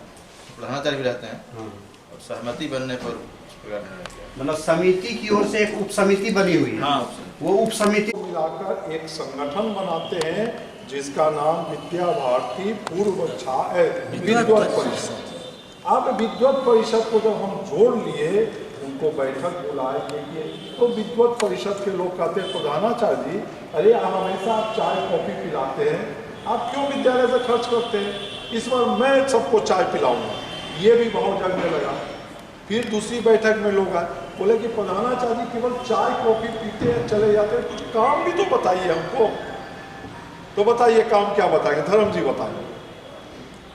S14: प्रधानाचार्य भी रहते हैं और सहमति बनने पर उस
S12: मतलब समिति की ओर से एक उप समिति बनी हुई है। वो उप समिति
S11: मिलाकर एक संगठन बनाते हैं जिसका नाम विद्या भारती पूर्व विद्वत परिषद। अब विद्वत परिषद को जब हम जोड़ लिए, उनको बैठक बुलाए देखिए, तो विद्वत परिषद के लोग कहते हैं प्रधानाचार्य जी, अरे हमेशा आप चाय कॉफी पिलाते हैं, आप क्यों विद्यालय से खर्च करते हैं? इस बार मैं सबको चाय पिलाऊंगा। ये भी भाव जगने लगा। फिर दूसरी बैठक में लोग आए, बोले कि प्रधानाचार्य जी केवल चाय कॉफी पीते हैं चले जाते हैं, कुछ काम भी तो बताइए हमको। तो बताइए काम क्या बताएंगे? धर्म जी बताइए,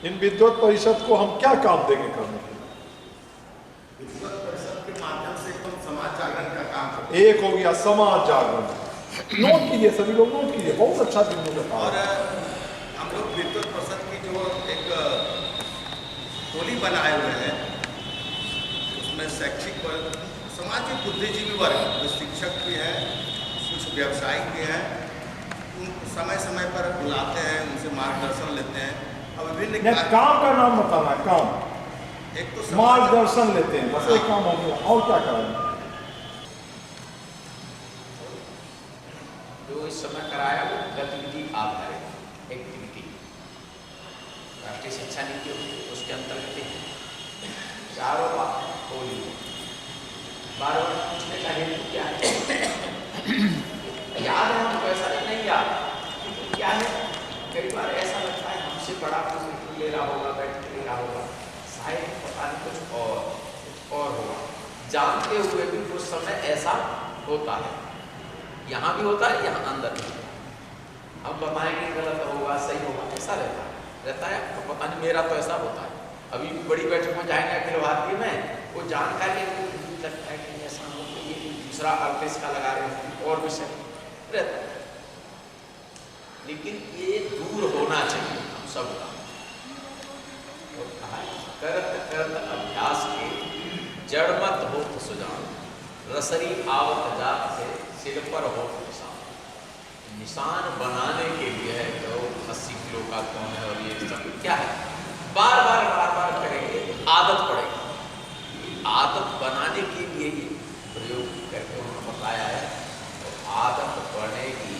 S11: इन विद्वत परिषद को हम क्या काम देंगे करने के?
S3: विद्वत परिषद के माध्यम से एकदम समाज जागरण का काम करते
S11: हैं। एक हो गया समाज जागरण, नोट कीजिए सभी लोग, नोट कीजिए, बहुत अच्छा दिन होगा।
S3: और हम लोग विद्वत परिषद की जो एक टोली बनाए हुए हैं, उसमें शैक्षिक वर्ग, समाज के बुद्धिजीवी वर्ग, जो शिक्षक भी हैं, कुछ व्यवसायिक भी हैं, उनको समय समय पर बुलाते हैं, उनसे मार्गदर्शन लेते हैं। अब विभिन्न
S11: काम का नाम बताना है, काम
S3: एक तो
S11: मार्गदर्शन लेते हैं, बस एक काम हो गया। और क्या करेंगे?
S10: जो इस समय कराया वो गतिविधि आधारित एक्टिविटी, राष्ट्रीय शिक्षा नीति उसके अंतर्गत चारों बात होली। बार बार पूछने का हेतु क्या है? याद है हमको, ऐसा नहीं याद, क्या है? कई बार ऐसा लगता है हमसे बड़ा कुछ ले रहा होगा, बैठ के ले रहा होगा, शायद पता नहीं कुछ और होगा। जानते हुए भी कुछ समय ऐसा होता है, यहाँ भी होता है, यहाँ अंदर भी। हम बताएंगे गलत होगा सही होगा, ऐसा रहता है। तो पता नहीं, मेरा तो ऐसा होता है। अभी भी बड़ी बैठक में जाएंगे अखिल भारतीय में, वो जानकारी लगता है कि ऐसा हो, ये दूसरा अर्थ इसका लगा रहे हो और विषय रहता है। लेकिन ये दूर होना चाहिए हम सबका। और कहा करत करत अभ्यास के जड़ मत हो तो सुजान, रसरी आवत जात से सिर पर हो निशान। निशान बनाने के लिए है तो 80 किलो का कौन है और ये सब क्या है, बार बार करेंगे, आदत पड़ेगी। आदत बनाने के लिए ही प्रयोग करके उन्होंने बताया है। तो आदत बढ़ेगी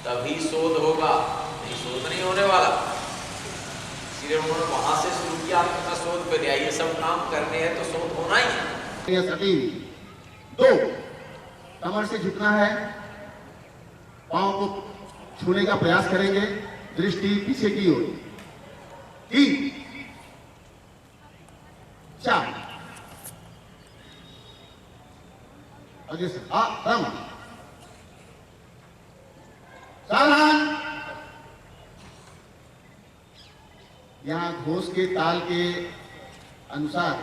S10: तभी शोध होगा, नहीं शोध नहीं होने वाला। इसलिए उन्होंने वहां से शुरू किया, आपका शोध पे दिया। ये सब काम करने हैं तो शोध होना ही है।
S3: 2 कमर से झुकना है, पांव को छूने का प्रयास करेंगे, दृष्टि पीछे की ओर। 3 4 आगे से राम सावधान। यहां घोष के ताल के अनुसार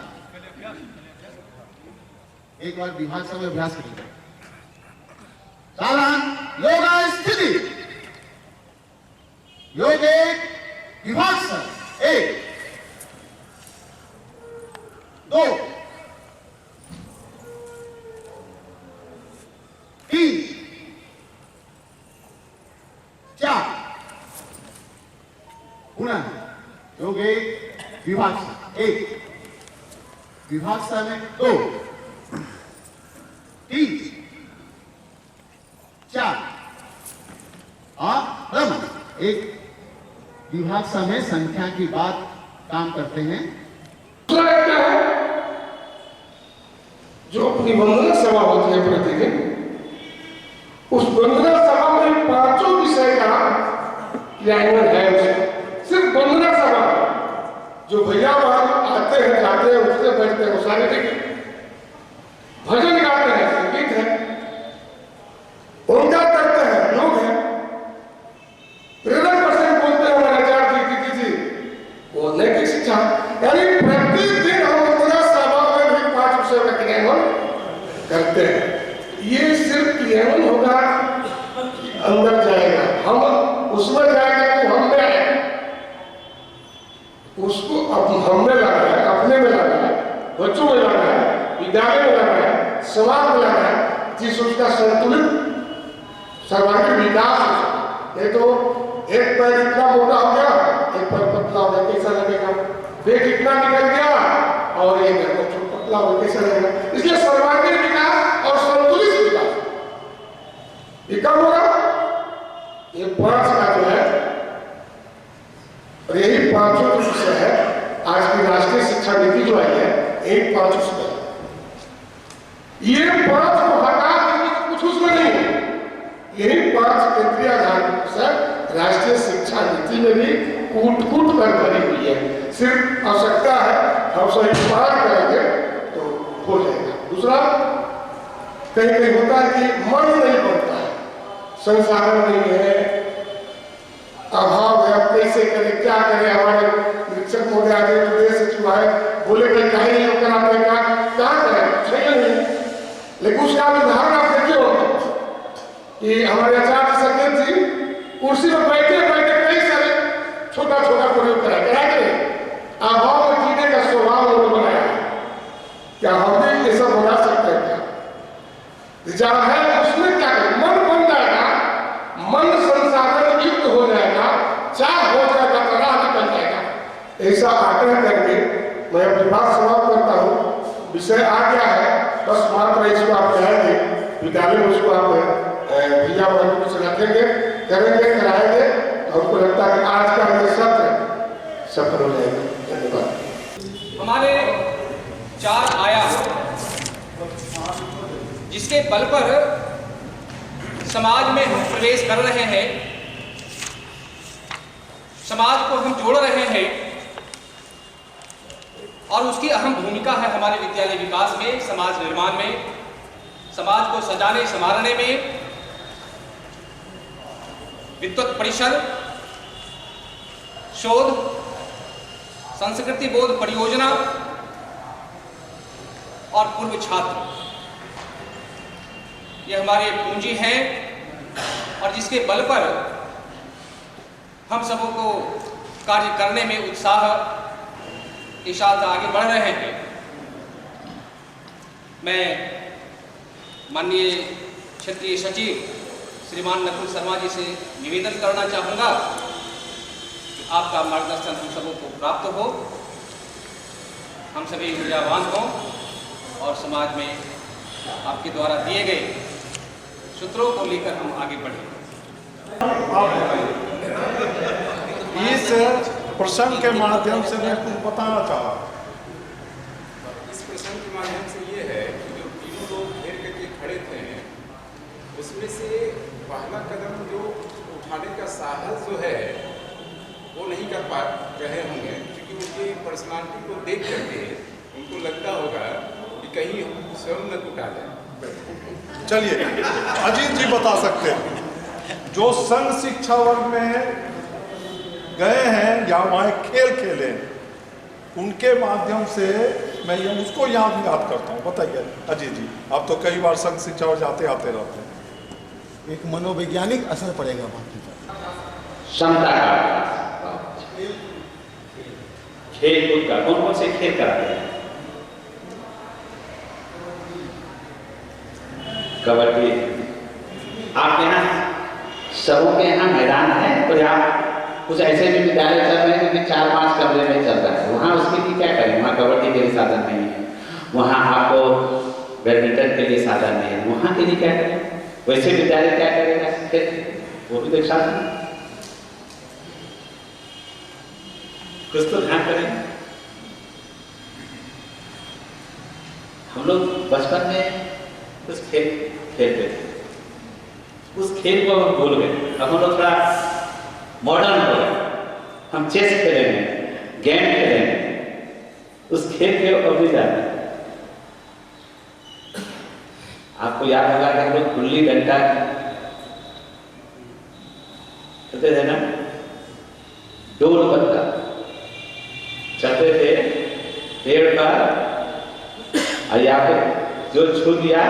S3: एक बार विभाग समय अभ्यास करेंगे। सावधान, योगा स्थिति, योग एक, विभाग समय 1 2 3 4 पुनः योग एक, विभाग समय 1, विभाग समय 2 3 4 और एक विभाग समय संख्या की बात काम करते हैं।
S6: दूसरा क्या है, जो अपनी वंदना सभा होती है प्रतिदिन, उस वंदना सभा में 5 विषय का क्रियान्वयन है। उसमें सिर्फ वंदना सभा, जो भैया वहां आते हैं जाते हैं उठते बैठते हैं, वो सारे भजन गाते हैं, संगीत है, उनका करते हैं, लोग हैं, प्रेरक वचन बोलते हैं हमारे आचार्य जी, वो नैतिक शिक्षा। यानी प्रतिदिन हम वंदना सभा में भी 5 विषय का क्रियान्वयन करते हैं। ये सिर्फ क्रियान्वयन होगा, अंदर जाएगा, हम उसमें जाएगा तो हम में आएगा, उसको हम में लाना है, अपने में लाना है, बच्चों में लाना है, विद्यालय में लाना है, समाज में लाना है, जिस उसका संतुलित सर्वांगीण विकास हो सके। नहीं तो एक पैर इतना मोटा हो गया, एक पैर पतला हो गया, कैसा लगेगा? वेट इतना निकल गया और एक पतला उतना वेकेशन रहेगा। इसलिए सर्वांगीण विकास और संतुलित विकास ये कब होगा? ये 5 का जो है, और यही 5 जो विषय है आज की राष्ट्रीय शिक्षा नीति जो आई है, एक 5 उसमें ये 5 को हटा देंगे, कुछ उसमें नहीं है। यही 5 केंद्रीय आधारभूत विषय राष्ट्रीय शिक्षा नीति में भी कूट कर भरी हुई है। सिर्फ आवश्यकता है हम सब पार करेंगे तो हो जाएगा। दूसरा, कहीं कहीं होता है कि मन नहीं बनता है, संसाधन नहीं है, अभाव है, कैसे करें, क्या करें। हमारे निरीक्षक महोदय आगे प्रदेश सचिव आए, बोले भाई कहीं नहीं होकर आपने कहा करें, सही नहीं। लेकिन उसका उदाहरण आप देखिए होगा कि हमारे आचार्य संकेत जी कुर्सी पर बैठे बैठे कई सारे छोटा छोटा प्रयोग कराए अभाव में जीने का स्वभाव उन्होंने बनाया। क्या हम भी ये सब बना सकते हैं क्या? जहाँ है उसमें क्या करें, मन बन जाएगा, मन संसाधन युक्त हो जाएगा, चाह हो जाएगा, तनाव निकल जाएगा। ऐसा आग्रह करके मैं अपनी बात समाप्त करता हूँ। विषय आ गया है, बस मात्र इसको आप कहेंगे, विद्यालय में उसको आप भैया बहनों से रखेंगे, करेंगे, कराएंगे, तो हमको लगता है कि आज का ये सत्र सफल हो जाएगा। धन्यवाद।
S15: हमारे 4 आयाम जिसके बल पर समाज में हम प्रवेश कर रहे हैं, समाज को हम जोड़ रहे हैं, और उसकी अहम भूमिका है हमारे विद्यालय विकास में, समाज निर्माण में, समाज को सजाने संवारने में। विद्वत परिषद, शोध, संस्कृति बोध परियोजना और पूर्व छात्र, ये हमारे पूंजी हैं, और जिसके बल पर हम सबों को कार्य करने में उत्साह के साथ आगे बढ़ रहे हैं। मैं माननीय क्षेत्रीय सचिव श्रीमान नकुल शर्मा जी से निवेदन करना चाहूँगा कि आपका मार्गदर्शन हम सबों को प्राप्त हो, हम सभी ऊर्जावान हों और समाज में आपके द्वारा दिए गए सूत्रों को लेकर हम आगे बढ़ें।
S11: इस प्रसंग के माध्यम से मैं कुछ बताना चाहा।
S16: इस प्रसंग के माध्यम से ये है कि जो तीनों लोग घेर करके खड़े थे, उसमें से पहला कदम जो उठाने का साहस जो है वो नहीं कर पा रहे होंगे, क्योंकि उनकी पर्सनालिटी को देख करके उनको लगता होगा कि कहीं हम स्वयं न टूटा जाए।
S11: चलिए अजीत जी बता सकते हैं, जो संघ शिक्षा वर्ग में गए हैं या वहाँ खेल खेले, उनके माध्यम से मैं ये उसको याद करता हूँ। बताइए अजीत जी, आप तो कई बार संघ शिक्षा वर्ग जाते आते रहते हैं।
S17: एक मनोवैज्ञानिक असर पड़ेगा बाकी
S10: क्षमता का खेल कूद का कौन कौन से खेल कराते हैं? कबड्डी। आपके यहाँ सबों के यहाँ मैदान है, तो यहाँ कुछ ऐसे भी विद्यालय चल रहे हैं कि 4-5 कमरे में चल रहा है, वहाँ उसके लिए क्या करें? वहाँ कबड्डी के लिए साधन नहीं है, वहाँ आपको बैडमिंटन के लिए साधन नहीं है, वहाँ के लिए क्या करें? वैसे विद्यालय क्या करेगा? वो भी तो साधन, कुछ तो ध्यान करें। हम लोग बचपन में कुछ खेल खेलते थे, उस खेल को हम भूल गए। अब हम लोग थोड़ा मॉडर्न हो गए, हम चेस खेलेंगे, गेम खेलेंगे, उस खेल के अब भी जाते हैं। आपको याद होगा कि हम लोग गुल्ली डंडा खेलते थे ना, डोल पत्ता चलते थे पेड़ पर, और या फिर जो छू दिया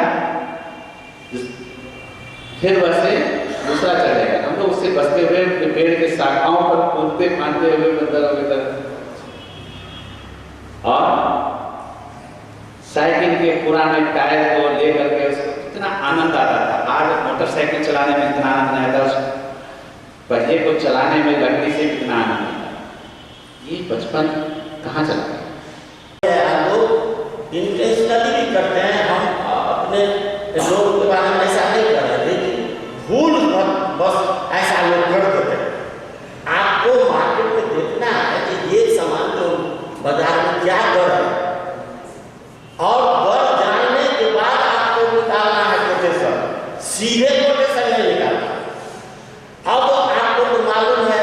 S10: फिर वैसे दूसरा चलेगा। हम लोग उससे बचते हुए पेड़ के शाखाओं पर कूदते फांदते हुए बंदरों की तरह, और साइकिल के पुराने टायर को लेकर के उसको कितना आनंद आता था। आज मोटरसाइकिल चलाने में कितना आनंद नहीं आता, पहिए को चलाने में लकड़ी से कितना आनंद आता। ये बचपन कहाँ चला गया?
S18: इंटेंशनली भी करते हैं, हम अपने लोग के बारे में ऐसा नहीं कर रहे, लेकिन भूल बस ऐसा लोग कर देते हैं। आपको मार्केट में देखना है कि ये सामान तो बाजार में क्या दर है, और दर जानने के बाद आपको निकालना है कोटेशन, सीधे कोटेशन नहीं निकालना। अब आपको तो मालूम है,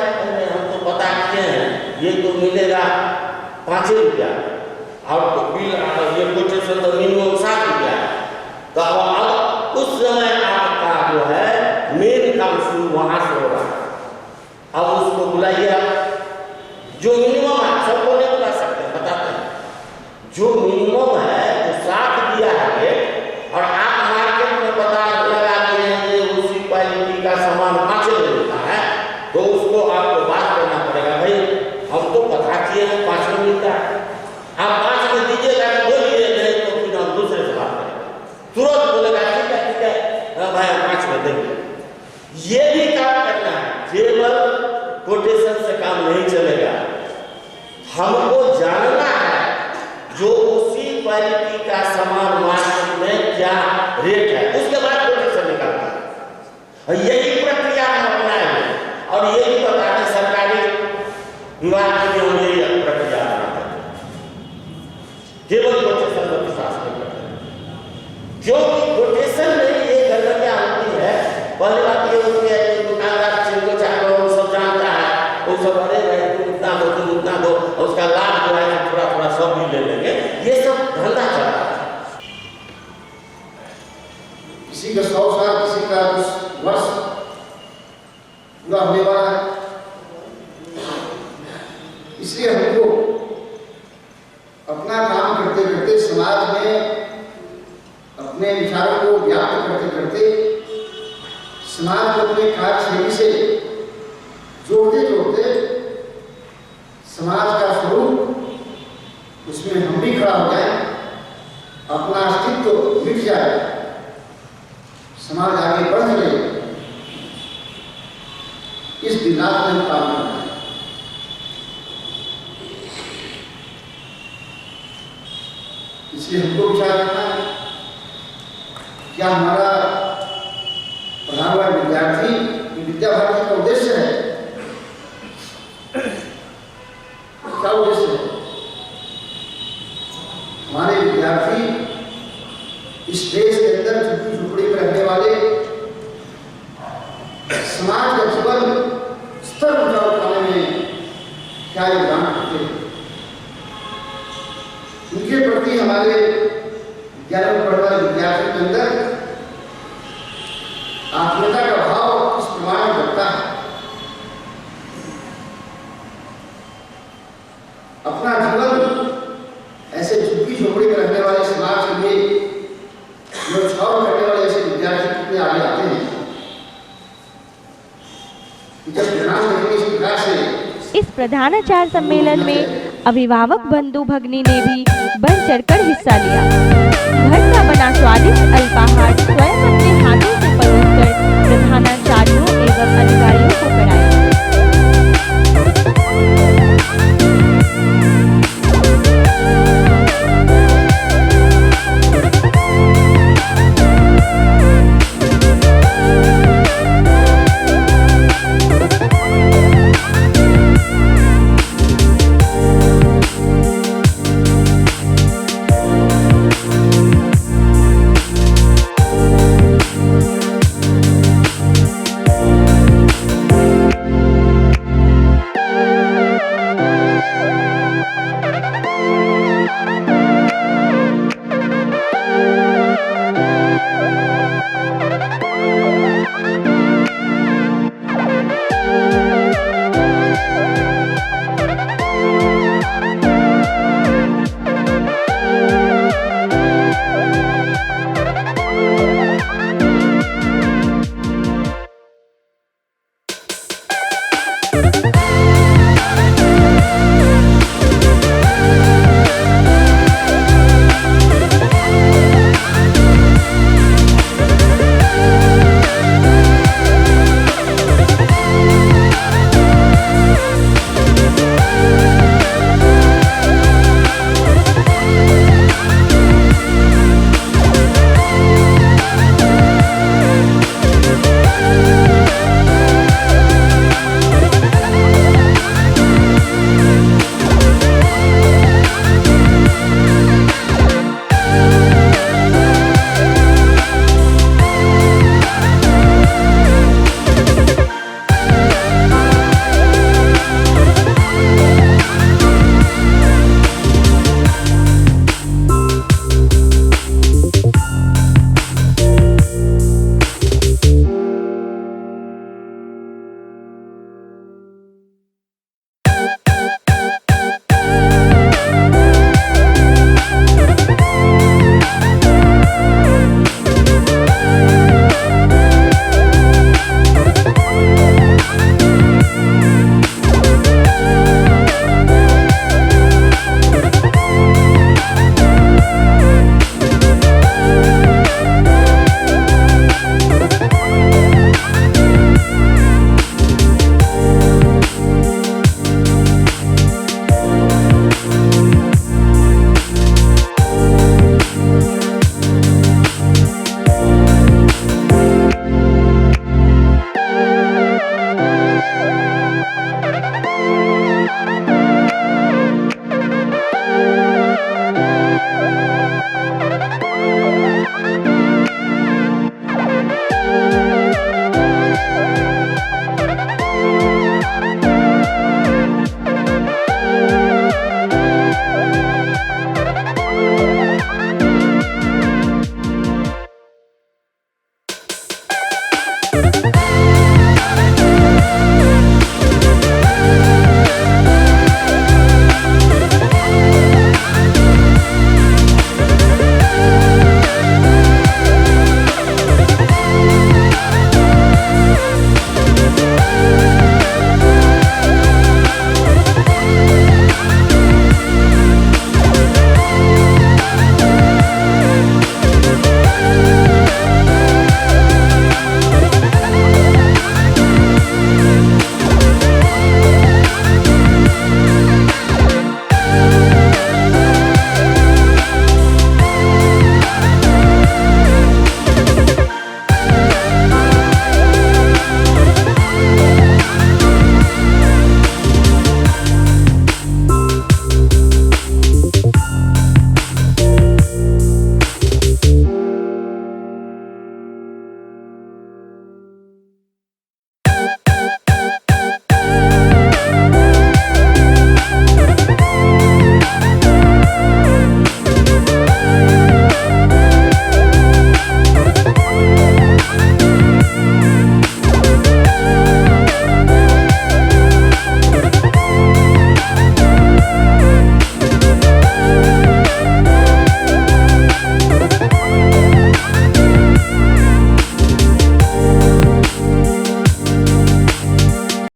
S18: हम तो पता किए हैं, ये तो मिलेगा 5 रुपया और बिल ये कोटेशन तो मिनिमम 7 रुपया है। तो अब उस समय आपका जो है मेन काम शुरू वहाँ से हो रहा है। अब उसको बुलाइए, जो मिनिमम है सबको नहीं बुला सकते, बताते हैं जो मिनिमम है जो 7 दिया है रेट, और आप मार्केट में पता लगा के उसी क्वालिटी का सामान 5 में मिलता है, तो उसको आपको बात करना पड़ेगा, भाई हम तो पता किए हैं 5 में मिलता है, आप 5 में दीजिएगा तो बोलिए, नहीं तो फिर हम दूसरे से बात करेंगे। तुरंत बोलेगा ठीक है भाई 5 में देंगे। ये भी काम करना है, केवल कोटेशन से काम नहीं चलेगा, हमको जानना है जो उसी क्वालिटी का सामान मार्केट में क्या रेट है, उसके बाद कोटेशन निकालना है। और यही प्रक्रिया हम अपनाए हैं, और यही बताते सरकारी विभाग के लिए हम यही प्रक्रिया अपनाते हैं, केवल कोटेशन पर विश्वास नहीं करते, क्योंकि कोटेशन में ये गड़बड़ियाँ होती है। पहली बात ये होती है कि दुकानदार चिंको चाको सब जानता है, वो सब अरे भाई तुम उतना दो, और उसका लाभ जो है थोड़ा थोड़ा सब भी ले लेंगे, ये सब धंधा चल रहा है।
S17: किसी का 100 साल, किसी का 10 वर्ष पूरा होने वाला है, इसलिए हमको अपना काम करते करते समाज में अपने विचारों को व्याप्त करते करते समाज को अपने कार्यशैली से जोड़ते जोड़ते समाज का स्वरूप उसमें हम भी खड़ा हो जाए, अपना अस्तित्व मिट जाए, समाज आगे बढ़ चले, इस दिनात में काम करना है। इसलिए हमको विचार करना है, क्या हमारा प्रधानमंत्री विद्यार्थी विद्या भारती का उद्देश्य है, क्या उद्देश्य है? हमारे विद्यार्थी इस देश के अंदर झुग्गी झुपड़ी में रहने वाले समाज का जीवन स्तर ऊंचा उठाने में क्या योगदान करते हैं, उनके प्रति हमारे 11वीं पढ़ने वाले विद्यार्थियों के अंदर आत्मीयता का भाव इस प्रमाण करता है। अपना जीवन ऐसे झुग्गी झोपड़ी में रहने वाले समाज के लिए न्यौछावर करने वाले ऐसे विद्यार्थी कितने आगे आते हैं कि जब परिणाम देखेंगे इस प्रकार से।
S2: इस प्रधानाचार्य सम्मेलन में अभिभावक बंधु भगिनी ने भी बढ़ चढ़कर हिस्सा लिया। घर का बना स्वादिष्ट अल्पाहार स्वयं अपने हाथों से परोसकर प्रधानाचार्यों एवं अधिकारियों को कराया।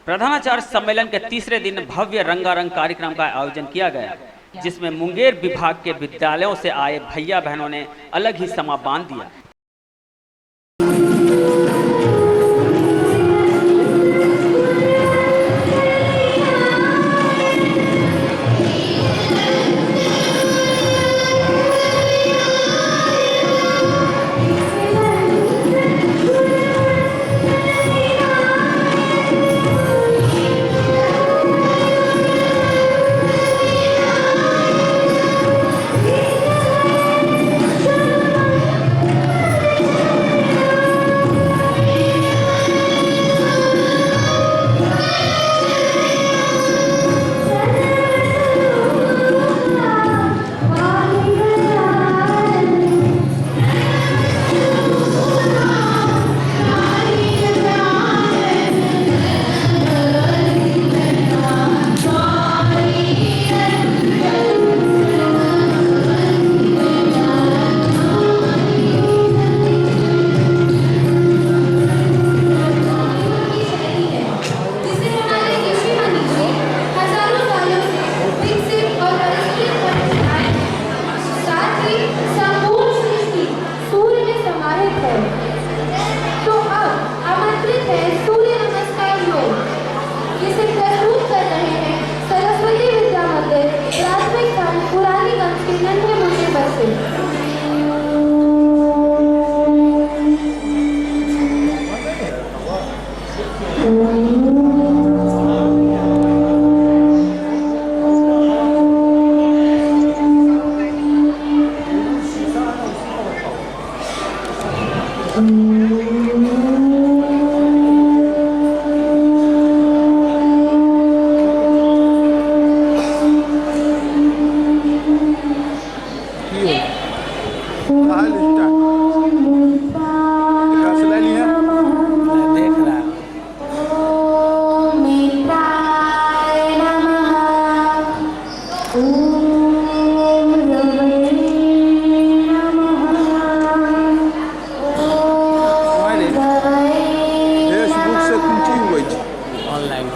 S1: प्रधानाचार्य सम्मेलन के तीसरे दिन भव्य रंगारंग कार्यक्रम का आयोजन किया गया, जिसमें मुंगेर विभाग के विद्यालयों से आए भैया बहनों ने अलग ही समा बांध दिया।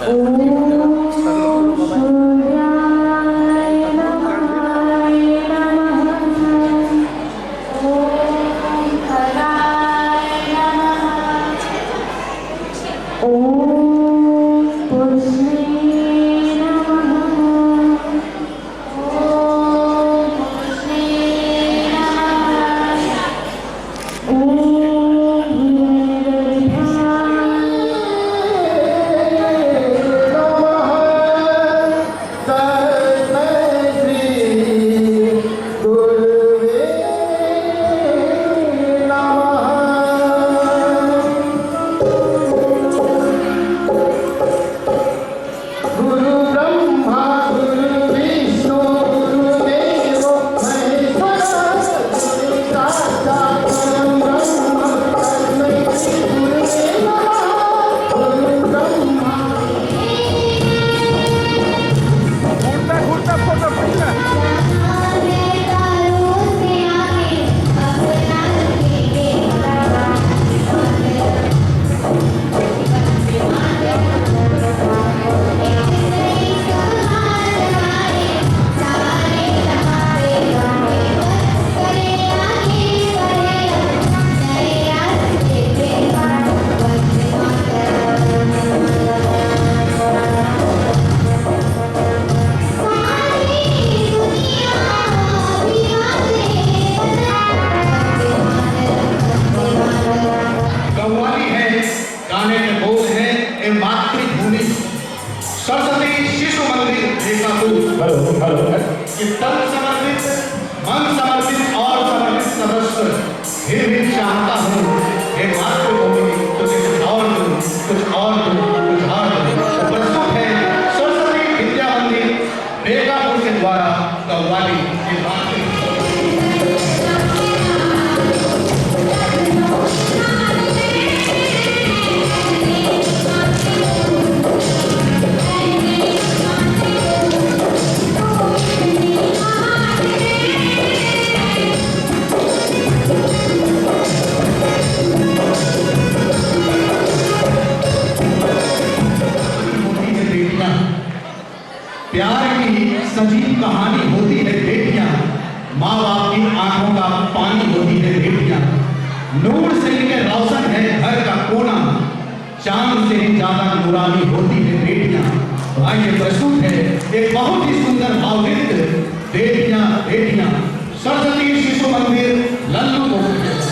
S7: Thank you.
S19: प्यार की सजीव कहानी होती है बेटियां, माँ बाप की आंखों का पानी होती है बेटियां। नूर से लेकर रोशन है घर का कोना, चांद से ज्यादा नूरानी होती है बेटियां। तो आइए प्रस्तुत है एक बहुत ही सुंदर भावगीत, बेटियां बेटियां, सरस्वती शिशु मंदिर लल्लू।
S7: लड़की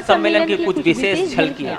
S1: सम्मेलन की कुछ विशेष झलकियां।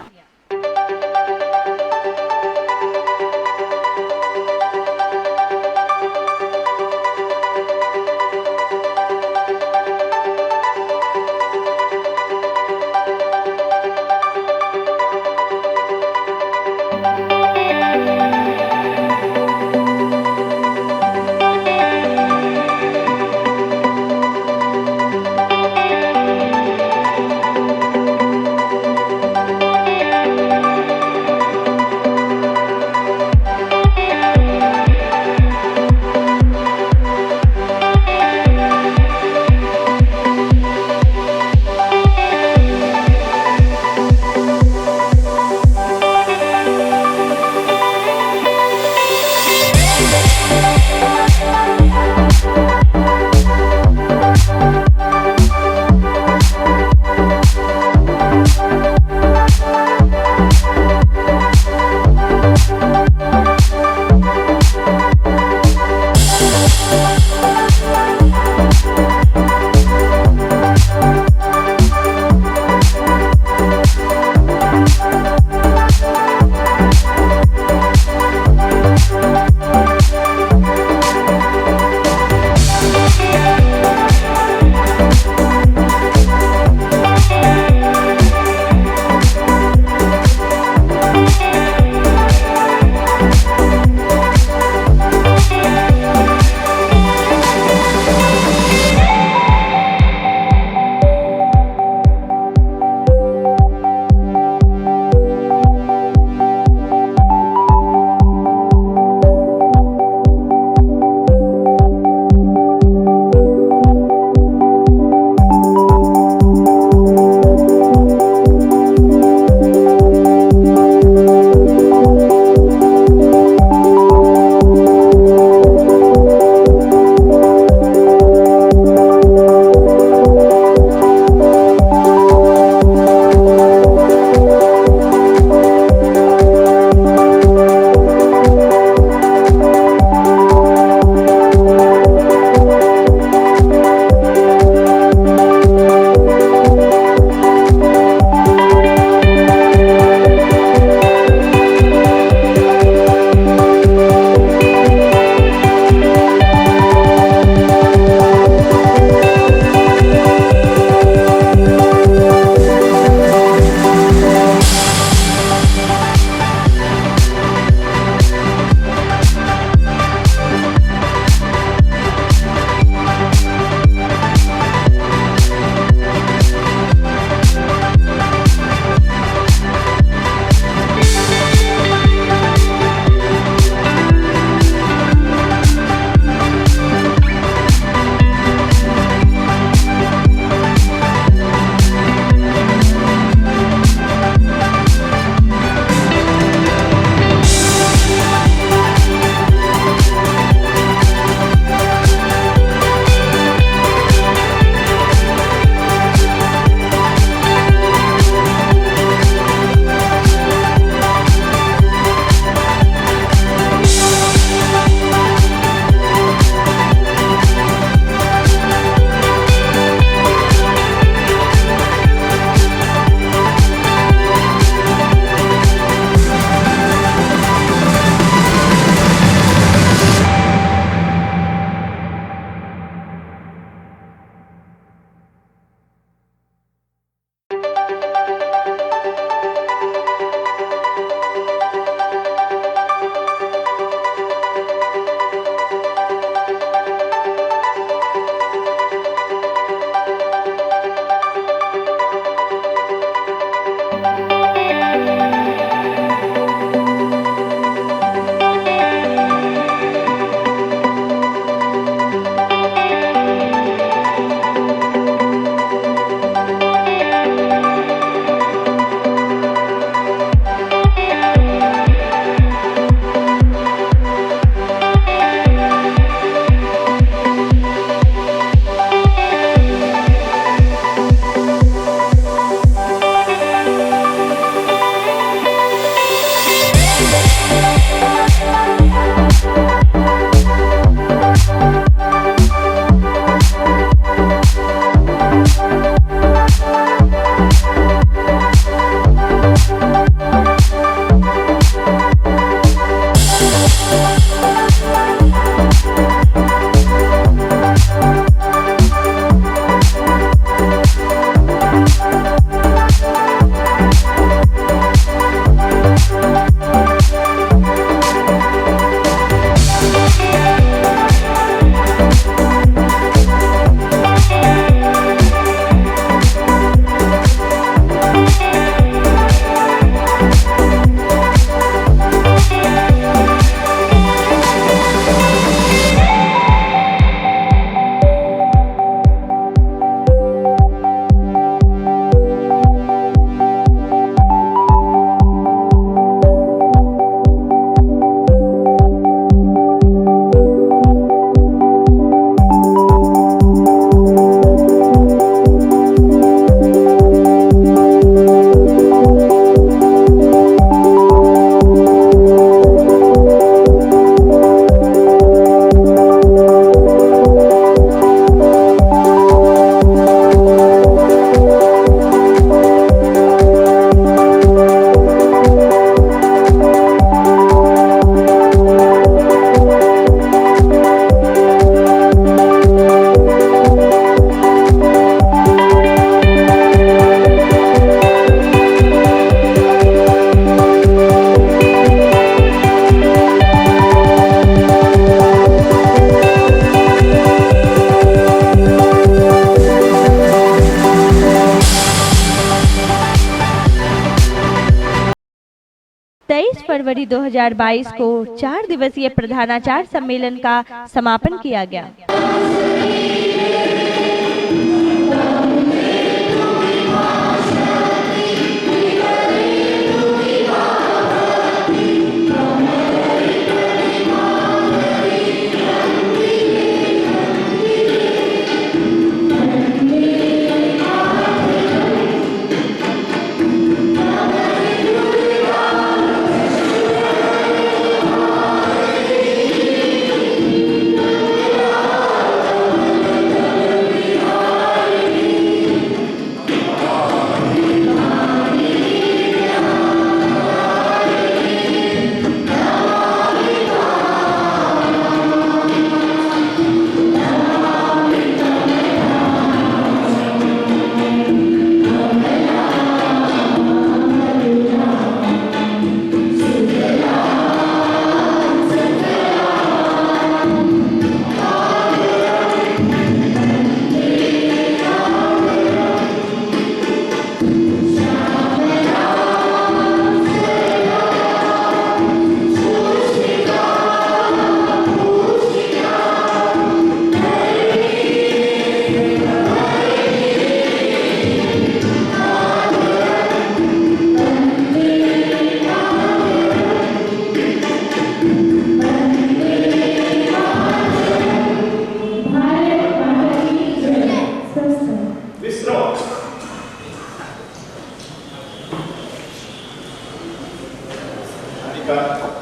S2: फरवरी 2022 को 4 दिवसीय प्रधानाचार्य सम्मेलन का समापन किया गया।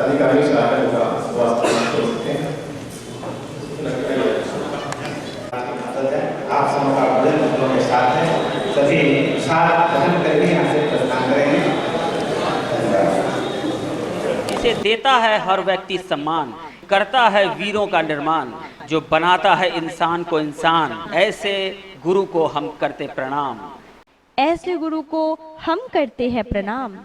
S5: अधिकारी से आकर होगा वास्तव में हो सकते हैं।
S8: आप सबका बड़े मुद्दों के साथ हैं, सभी साथ ग्रहण करके यहाँ से प्रस्थान करेंगे।
S1: इसे देता है हर व्यक्ति सम्मान, करता है वीरों का निर्माण, जो बनाता है इंसान को इंसान, ऐसे गुरु को हम करते प्रणाम।
S2: ऐसे गुरु को हम करते हैं प्रणाम।